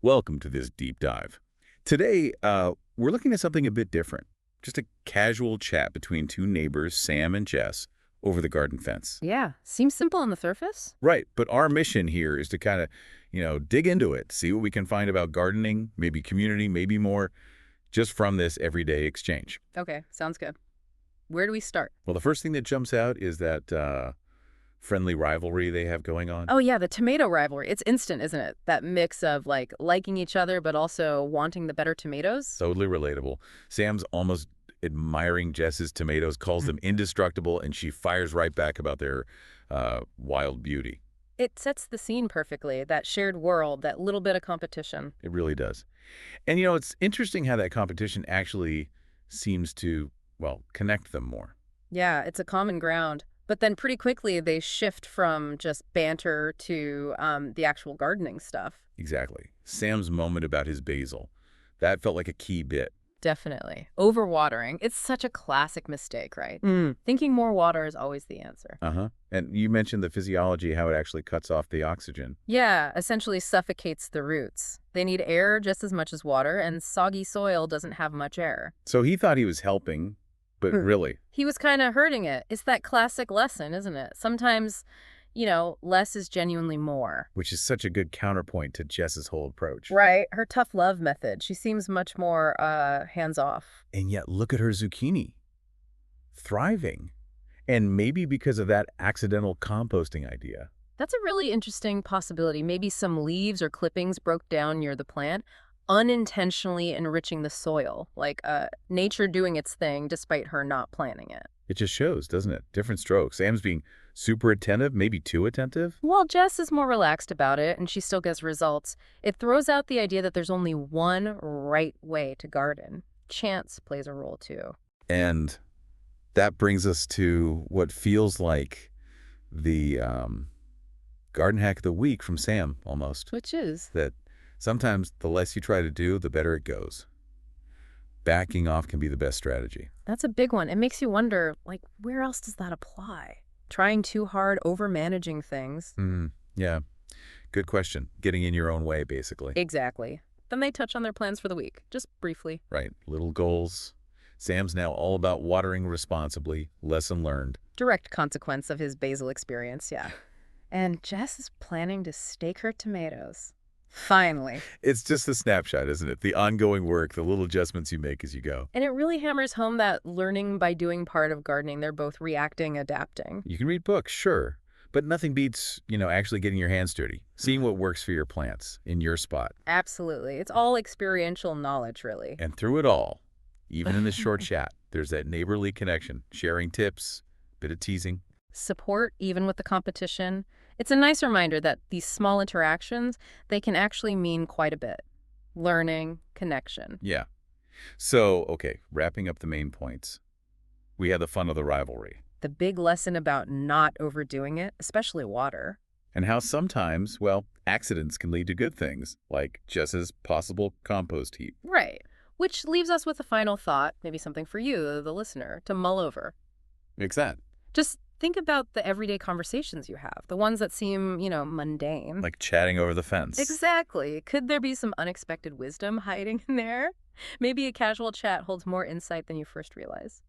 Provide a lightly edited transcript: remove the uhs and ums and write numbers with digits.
Welcome to this deep dive. Today, we're looking at something a bit different. Just a casual chat between two neighbors, Sam and Jess, over the garden fence. Yeah, seems simple on the surface. Right, but our mission here is to kind of, dig into it, see what we can find about gardening, maybe community, maybe more, just from this everyday exchange. Okay, sounds good. Where do we start? Well, the first thing that jumps out is that friendly rivalry they have going on. Oh yeah, the tomato rivalry. It's instant, isn't it? That mix of like liking each other but also wanting the better tomatoes. Totally relatable. Sam's almost admiring Jess's tomatoes, calls them indestructible, and she fires right back about their wild beauty. It sets the scene perfectly, that shared world, that little bit of competition. It really does. And, it's interesting how that competition actually seems to, well, connect them more. Yeah, it's a common ground. But then pretty quickly they shift from just banter to the actual gardening stuff. Exactly. Sam's moment about his basil, that felt like a key bit. Definitely. Overwatering. It's such a classic mistake, right? Thinking more water is always the answer. Uh-huh. And you mentioned the physiology, how it actually cuts off the oxygen. Yeah, essentially suffocates the roots. They need air just as much as water, and soggy soil doesn't have much air. So he thought he was helping, but really, He was kind of hurting it. It's that classic lesson, isn't it? Sometimes, less is genuinely more. which is such a good counterpoint to Jess's whole approach. Right. Her tough love method. She seems much more hands-off. And yet look at her zucchini, thriving. And maybe because of that accidental composting idea. That's a really interesting possibility. Maybe some leaves or clippings broke down near the plant, unintentionally enriching the soil, like nature doing its thing despite her not planning it. It just shows, doesn't it? Different strokes. Sam's being super attentive, maybe too attentive. While Jess is more relaxed about it and she still gets results, it throws out the idea that there's only one right way to garden. Chance plays a role too. And that brings us to what feels like the garden hack of the week from Sam, almost. Which is? That sometimes the less you try to do, the better it goes. Backing off can be the best strategy. That's a big one. It makes you wonder, like, where else does that apply? Trying too hard, over-managing things. Yeah, good question. Getting in your own way, basically. Exactly. Then they touch on their plans for the week, just briefly. Right, little goals. Sam's now all about watering responsibly, lesson learned. Direct consequence of his basil experience, yeah. And Jess is planning to stake her tomatoes. Finally. It's just a snapshot, isn't it? The ongoing work, the little adjustments you make as you go. And it really hammers home that learning by doing part of gardening. They're both reacting, adapting. You can read books, sure, but nothing beats, actually getting your hands dirty, seeing what works for your plants in your spot. Absolutely. It's all experiential knowledge, really. And through it all, even in this short chat, there's that neighborly connection, sharing tips, bit of teasing. Support, even with the competition. It's a nice reminder that these small interactions, they can actually mean quite a bit. Learning, connection. Yeah. So, okay, wrapping up the main points. We had the fun of the rivalry. The big lesson about not overdoing it, especially water. And how sometimes, well, accidents can lead to good things, like Jess's possible compost heap. Right. Which leaves us with a final thought, maybe something for you, the listener, to mull over. Makes sense. Just think about the everyday conversations you have, the ones that seem, mundane. Like chatting over the fence. Exactly. Could there be some unexpected wisdom hiding in there? Maybe a casual chat holds more insight than you first realize.